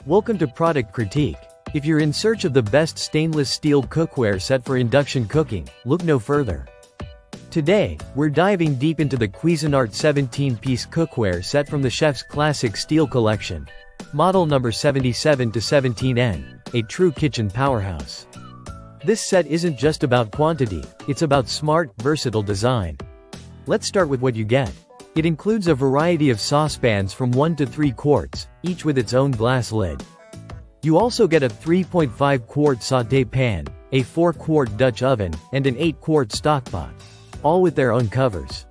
Welcome to Product Critique. If you're in search of the best stainless steel cookware set for induction cooking, look no further. Today, we're diving deep into the Cuisinart 17-piece cookware set from the Chef's Classic Steel Collection. Model number 77-17N, a true kitchen powerhouse. This set isn't just about quantity, it's about smart, versatile design. Let's start with what you get. It includes a variety of saucepans from 1 to 3 quarts, each with its own glass lid. You also get a 3.5-quart sauté pan, a 4-quart Dutch oven, and an 8-quart stockpot, all with their own covers.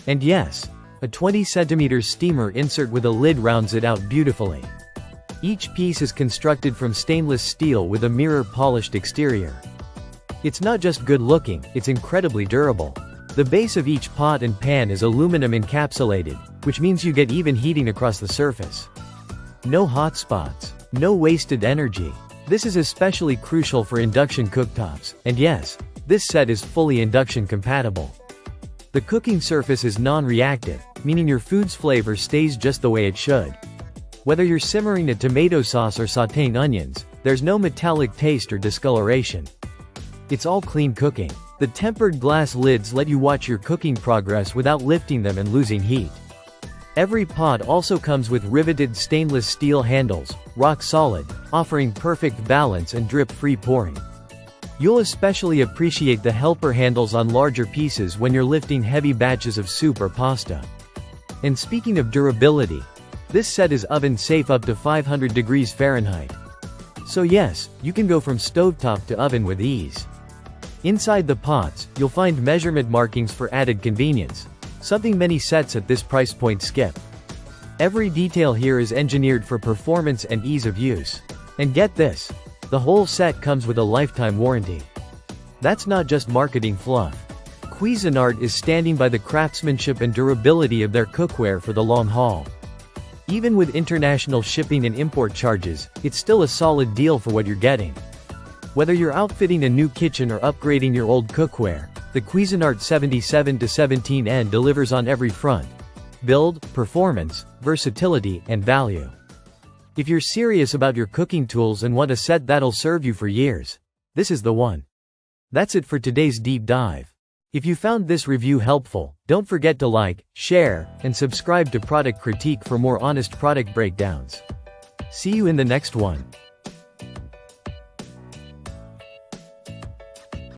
And yes, a 20cm steamer insert with a lid rounds it out beautifully. Each piece is constructed from stainless steel with a mirror-polished exterior. It's not just good looking, it's incredibly durable. The base of each pot and pan is aluminum encapsulated, which means you get even heating across the surface. No hot spots, no wasted energy. This is especially crucial for induction cooktops, and yes, this set is fully induction compatible. The cooking surface is non-reactive, meaning your food's flavor stays just the way it should. Whether you're simmering a tomato sauce or sautéing onions, there's no metallic taste or discoloration. It's all clean cooking. The tempered glass lids let you watch your cooking progress without lifting them and losing heat. Every pot also comes with riveted stainless steel handles, rock solid, offering perfect balance and drip-free pouring. You'll especially appreciate the helper handles on larger pieces when you're lifting heavy batches of soup or pasta. And speaking of durability, this set is oven-safe up to 500 degrees Fahrenheit. So yes, you can go from stovetop to oven with ease. Inside the pots, you'll find measurement markings for added convenience, something many sets at this price point skip. Every detail here is engineered for performance and ease of use. And get this, the whole set comes with a lifetime warranty. That's not just marketing fluff. Cuisinart is standing by the craftsmanship and durability of their cookware for the long haul. Even with international shipping and import charges, it's still a solid deal for what you're getting. Whether you're outfitting a new kitchen or upgrading your old cookware, the Cuisinart 77-17N delivers on every front: build, performance, versatility, and value. If you're serious about your cooking tools and want a set that'll serve you for years, this is the one. That's it for today's deep dive. If you found this review helpful, don't forget to like, share, and subscribe to Product Critique for more honest product breakdowns. See you in the next one.